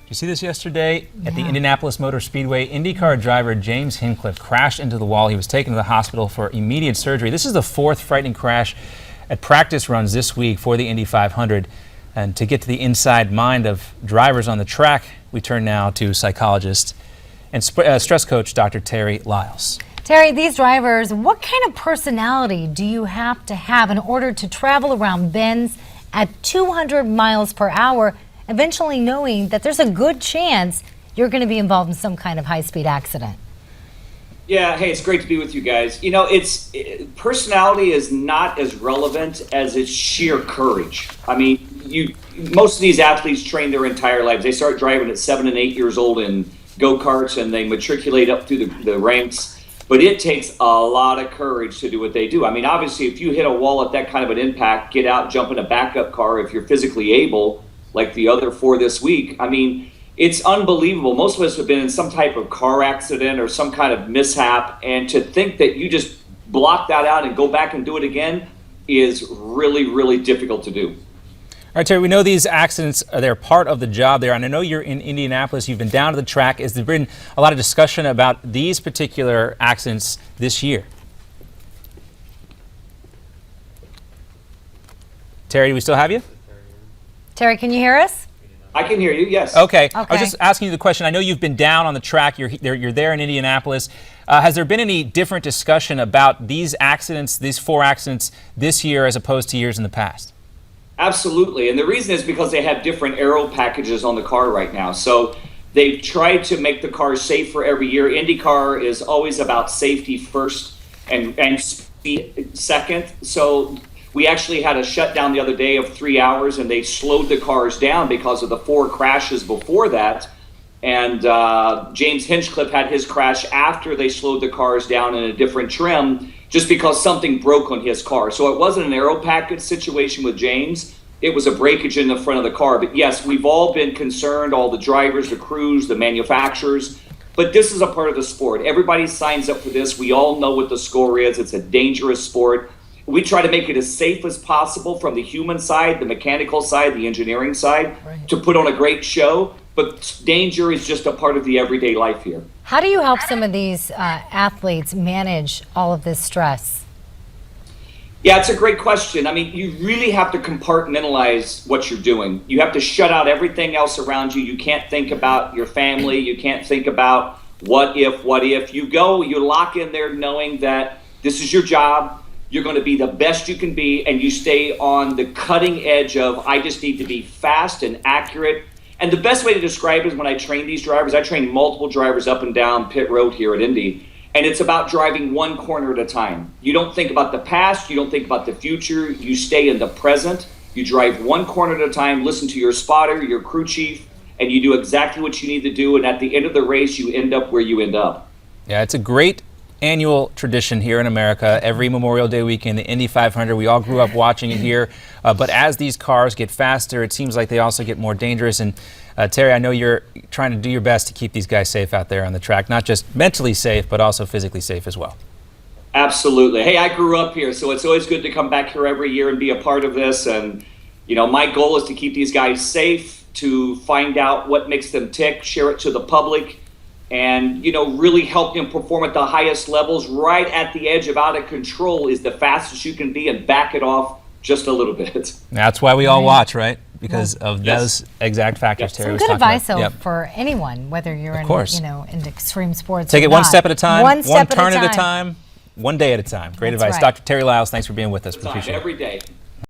You see this yesterday at the Indianapolis Motor Speedway. IndyCar driver James Hinchcliffe crashed into the wall. He was taken to the hospital for immediate surgery. This is the fourth frightening crash at practice runs this week for the Indy 500. And to get to the inside mind of drivers on the track, we turn now to psychologist and stress coach Dr. Terry Lyles. Terry, these drivers, what kind of personality do you have to have in order to travel around bends at 200 miles per hour, eventually knowing that there's a good chance you're going to be involved in some kind of high-speed accident? Yeah, hey, it's great to be with you guys. You know, personality is not as relevant as its sheer courage. I mean, most of these athletes train their entire lives. They start driving at 7 and 8 years old in go-karts, and they matriculate up through the ranks. But it takes a lot of courage to do what they do. I mean, obviously, if you hit a wall at that kind of an impact, get out, jump in a backup car if you're physically able, like the other four this week. I mean, it's unbelievable. Most of us have been in some type of car accident or some kind of mishap, and to think that you just block that out and go back and do it again is really, really difficult to do. All right, Terry, we know these accidents they're part of the job there, and I know you're in Indianapolis. You've been down to the track. Has there been a lot of discussion about these particular accidents this year? Terry, do we still have you? Terry, can you hear us? I can hear you, yes. Okay. I was just asking you the question. I know you've been down on the track. You're there in Indianapolis. Has there been any different discussion about these accidents, these four accidents this year as opposed to years in the past? Absolutely, and the reason is because they have different aero packages on the car right now. So they've tried to make the car safer every year. IndyCar is always about safety first and speed second. So we actually had a shutdown the other day of 3 hours, and they slowed the cars down because of the four crashes before that. And James Hinchcliffe had his crash after they slowed the cars down in a different trim, just because something broke on his car. So it wasn't an aero package situation with James. It was a breakage in the front of the car. But yes, we've all been concerned, all the drivers, the crews, the manufacturers. But this is a part of the sport. Everybody signs up for this. We all know what the score is. It's a dangerous sport. We try to make it as safe as possible from the human side, the mechanical side, the engineering side, to put on a great show. But danger is just a part of the everyday life here. How do you help some of these athletes manage all of this stress? Yeah, it's a great question. I mean, you really have to compartmentalize what you're doing. You have to shut out everything else around you. You can't think about your family. You can't think about what if. You lock in there knowing that this is your job. You're going to be the best you can be, and you stay on the cutting edge of, I just need to be fast and accurate. And the best way to describe it is when I train these drivers, I train multiple drivers up and down pit road here at Indy, and it's about driving one corner at a time. You don't think about the past, you don't think about the future, you stay in the present, you drive one corner at a time, listen to your spotter, your crew chief, and you do exactly what you need to do, and at the end of the race, you end up where you end up. Yeah, it's a great annual tradition here in America. Every Memorial Day weekend, the Indy 500, we all grew up watching it here. But as these cars get faster, it seems like they also get more dangerous. And Terry, I know you're trying to do your best to keep these guys safe out there on the track, not just mentally safe, but also physically safe as well. Absolutely. Hey, I grew up here, so it's always good to come back here every year and be a part of this. And, you know, my goal is to keep these guys safe, to find out what makes them tick, share it to the public, and, you know, really help them perform at the highest levels. Right at the edge of out of control is the fastest you can be, and back it off just a little bit. That's why we all watch, right? Because of those exact factors Terry was talking about. Some good advice for anyone, whether you're in, in extreme sports. Take it one step at a time, one turn at a time, one day at a time. Great advice. Right. Dr. Terry Lyles, thanks for being with us. We appreciate it. Every day.